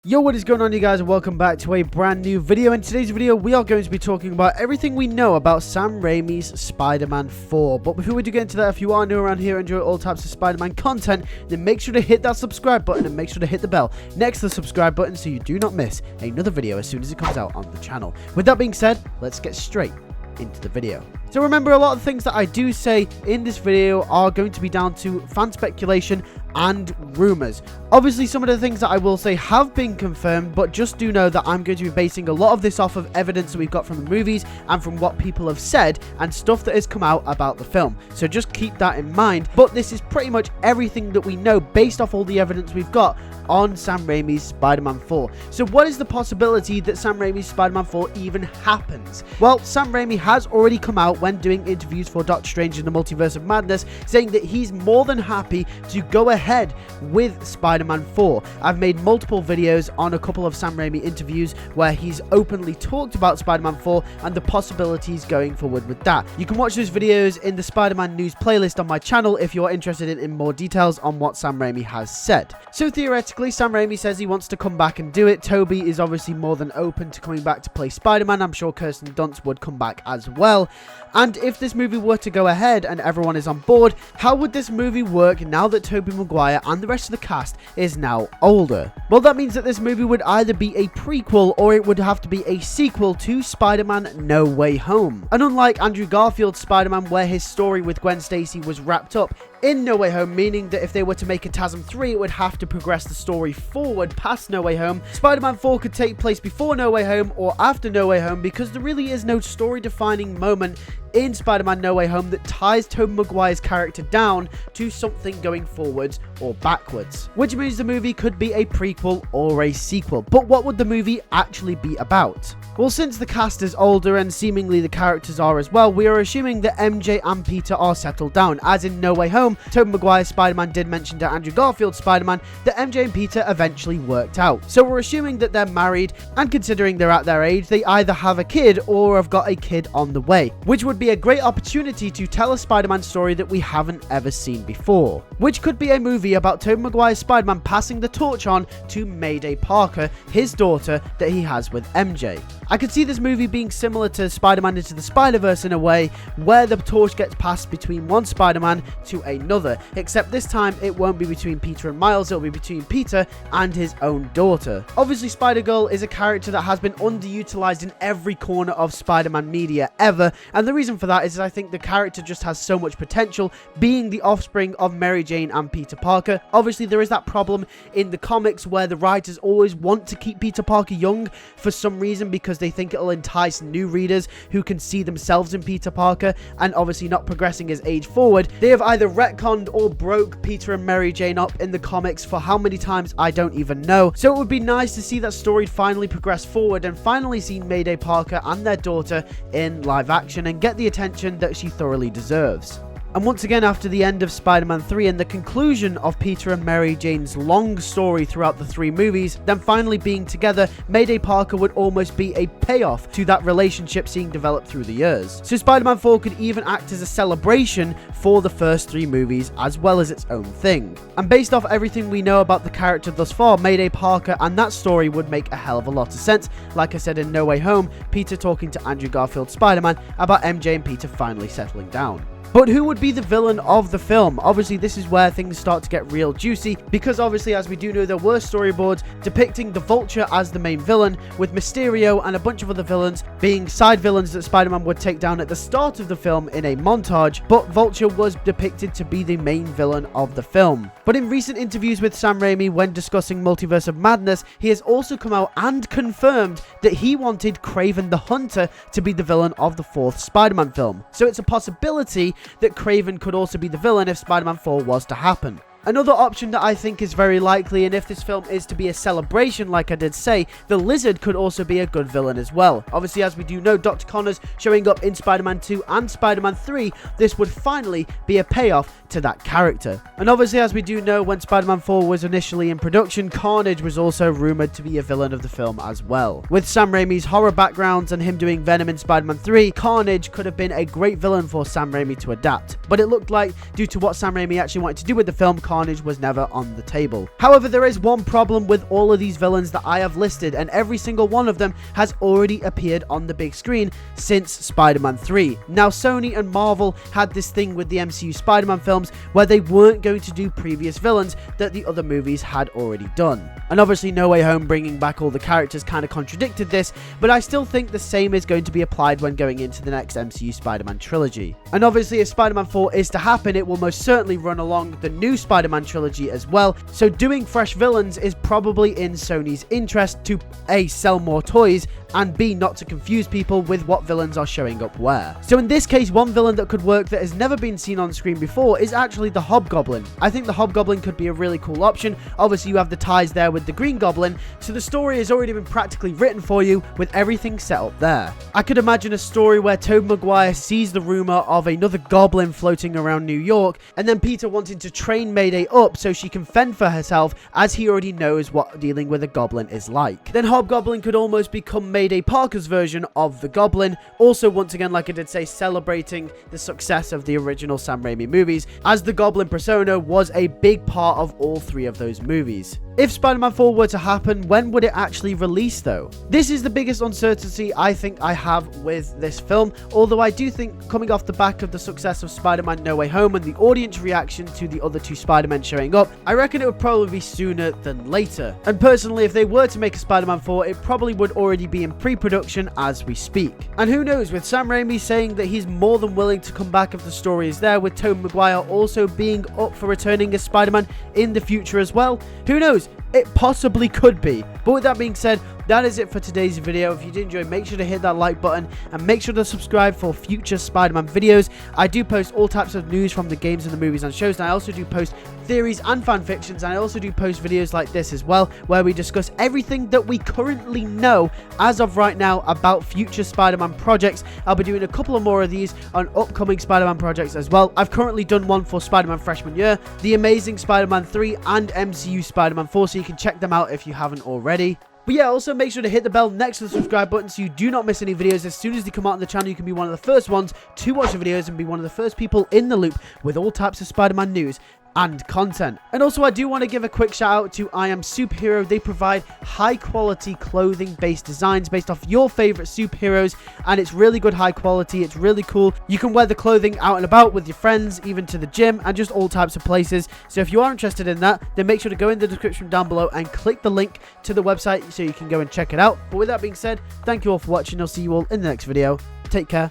Yo, what is going on, you guys, and welcome back to a brand new video. In today's video, we are going to be talking about everything we know about Sam Raimi's Spider-Man 4. But before we do get into that, if you are new around here and enjoy all types of Spider-Man content, then make sure to hit that subscribe button and make sure to hit the bell next to the subscribe button so you do not miss another video as soon as it comes out on the channel. With that being said, let's get straight into the video. So remember, a lot of the things that I do say in this video are going to be down to fan speculation and rumors. Obviously, some of the things that I will say have been confirmed, but just do know that I'm going to be basing a lot of this off of evidence that we've got from the movies and from what people have said and stuff that has come out about the film. So just keep that in mind. But this is pretty much everything that we know based off all the evidence we've got on Sam Raimi's Spider-Man 4. So what is the possibility that Sam Raimi's Spider-Man 4 even happens? Well, Sam Raimi has already come out when doing interviews for Doctor Strange in the Multiverse of Madness, saying that he's more than happy to go ahead with Spider-Man 4. I've made multiple videos on a couple of Sam Raimi interviews where he's openly talked about Spider-Man 4 and the possibilities going forward with that. You can watch those videos in the Spider-Man news playlist on my channel if you're interested in more details on what Sam Raimi has said. So theoretically, Sam Raimi says he wants to come back and do it. Toby is obviously more than open to coming back to play Spider-Man. I'm sure Kirsten Dunst would come back as well. And if this movie were to go ahead and everyone is on board, how would this movie work now that Tobey Maguire and the rest of the cast is now older? Well, that means that this movie would either be a prequel or it would have to be a sequel to Spider-Man No Way Home. And unlike Andrew Garfield's Spider-Man, where his story with Gwen Stacy was wrapped up in No Way Home, meaning that if they were to make a TASM 3, it would have to progress the story forward past No Way Home, Spider-Man 4 could take place before No Way Home or after No Way Home, because there really is no story-defining moment in Spider-Man No Way Home that ties Tobey Maguire's character down to something going forwards or backwards. Which means the movie could be a prequel or a sequel. But what would the movie actually be about? Well, since the cast is older and seemingly the characters are as well, we are assuming that MJ and Peter are settled down. As in No Way Home, Tobey Maguire's Spider-Man did mention to Andrew Garfield's Spider-Man that MJ and Peter eventually worked out. So we're assuming that they're married, and considering they're at their age, they either have a kid or have got a kid on the way, which would be a great opportunity to tell a Spider-Man story that we haven't ever seen before, which could be a movie about Tobey Maguire's Spider-Man passing the torch on to Mayday Parker, his daughter that he has with MJ. I could see this movie being similar to Spider-Man Into the Spider-Verse in a way, where the torch gets passed between one Spider-Man to another, except this time it won't be between Peter and Miles, it'll be between Peter and his own daughter. Obviously, Spider-Girl is a character that has been underutilized in every corner of Spider-Man media ever, and the reason for that is I think the character just has so much potential, being the offspring of Mary Jane and Peter Parker. Obviously, there is that problem in the comics where the writers always want to keep Peter Parker young for some reason, because they think it'll entice new readers who can see themselves in Peter Parker, and obviously not progressing his age forward. They have either retconned or broke Peter and Mary Jane up in the comics for how many times I don't even know. So it would be nice to see that story finally progress forward and finally see Mayday Parker and their daughter in live action and get the attention that she thoroughly deserves. And once again, after the end of Spider-Man 3 and the conclusion of Peter and Mary Jane's long story throughout the three movies, them finally being together, Mayday Parker would almost be a payoff to that relationship seeing developed through the years. So Spider-Man 4 could even act as a celebration for the first three movies as well as its own thing. And based off everything we know about the character thus far, Mayday Parker and that story would make a hell of a lot of sense. Like I said in No Way Home, Peter talking to Andrew Garfield's Spider-Man about MJ and Peter finally settling down. But who would be the villain of the film? Obviously, this is where things start to get real juicy, because obviously, as we do know, there were storyboards depicting the Vulture as the main villain, with Mysterio and a bunch of other villains being side villains that Spider-Man would take down at the start of the film in a montage, but Vulture was depicted to be the main villain of the film. But in recent interviews with Sam Raimi when discussing Multiverse of Madness, he has also come out and confirmed that he wanted Kraven the Hunter to be the villain of the fourth Spider-Man film. So it's a possibility that Kraven could also be the villain if Spider-Man 4 was to happen. Another option that I think is very likely, and if this film is to be a celebration like I did say, the Lizard could also be a good villain as well. Obviously, as we do know, Dr. Connors showing up in Spider-Man 2 and Spider-Man 3, this would finally be a payoff to that character. And obviously, as we do know, when Spider-Man 4 was initially in production, Carnage was also rumoured to be a villain of the film as well. With Sam Raimi's horror backgrounds and him doing Venom in Spider-Man 3, Carnage could have been a great villain for Sam Raimi to adapt. But it looked like, due to what Sam Raimi actually wanted to do with the film, Carnage was never on the table. However, there is one problem with all of these villains that I have listed, and every single one of them has already appeared on the big screen since Spider-Man 3. Now, Sony and Marvel had this thing with the MCU Spider-Man films where they weren't going to do previous villains that the other movies had already done. And obviously No Way Home bringing back all the characters kind of contradicted this, but I still think the same is going to be applied when going into the next MCU Spider-Man trilogy. And obviously if Spider-Man 4 is to happen, it will most certainly run along the new Spider-Man trilogy as well, so doing fresh villains is probably in Sony's interest to A, sell more toys, and B, not to confuse people with what villains are showing up where. So in this case, one villain that could work that has never been seen on screen before is actually the Hobgoblin. I think the Hobgoblin could be a really cool option. Obviously you have the ties there with the Green Goblin, so the story has already been practically written for you with everything set up there. I could imagine a story where Tobey Maguire sees the rumor of another goblin floating around New York, and then Peter wanting to train Mayday up so she can fend for herself, as he already knows what dealing with a goblin is like. Then Hobgoblin could almost become Mayday Parker's version of the Goblin, also once again, like I did say, celebrating the success of the original Sam Raimi movies, as the Goblin persona was a big part of all three of those movies. If Spider-Man 4 were to happen, when would it actually release though? This is the biggest uncertainty I think I have with this film, although I do think coming off the back of the success of Spider-Man No Way Home and the audience reaction to the other two Spider-Men showing up, I reckon it would probably be sooner than later. And personally, if they were to make a Spider-Man 4, it probably would already be in pre-production as we speak. And who knows, with Sam Raimi saying that he's more than willing to come back if the story is there, with Tobey Maguire also being up for returning as Spider-Man in the future as well, who knows? It possibly could be. But with that being said, that is it for today's video. If you did enjoy, make sure to hit that like button and make sure to subscribe for future Spider-Man videos. I do post all types of news from the games and the movies and shows, and I also do post theories and fan fictions, and I also do post videos like this as well, where we discuss everything that we currently know as of right now about future Spider-Man projects. I'll be doing a couple of more of these on upcoming Spider-Man projects as well. I've currently done one for Spider-Man Freshman Year, The Amazing Spider-Man 3, and MCU Spider-Man 4, so you can check them out if you haven't already. But yeah, also make sure to hit the bell next to the subscribe button so you do not miss any videos. As soon as they come out on the channel, you can be one of the first ones to watch the videos and be one of the first people in the loop with all types of Spider-Man news and content. And also, I do want to give a quick shout out to I Am Superhero. They provide high quality clothing based designs based off your favorite superheroes, and it's really good high quality. It's really cool. You can wear the clothing out and about with your friends, even to the gym, and just all types of places. So if you are interested in that, then make sure to go in the description down below and click the link to the website so you can go and check it out. But with that being said, thank you all for watching. I'll see you all in the next video. Take care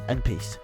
and peace.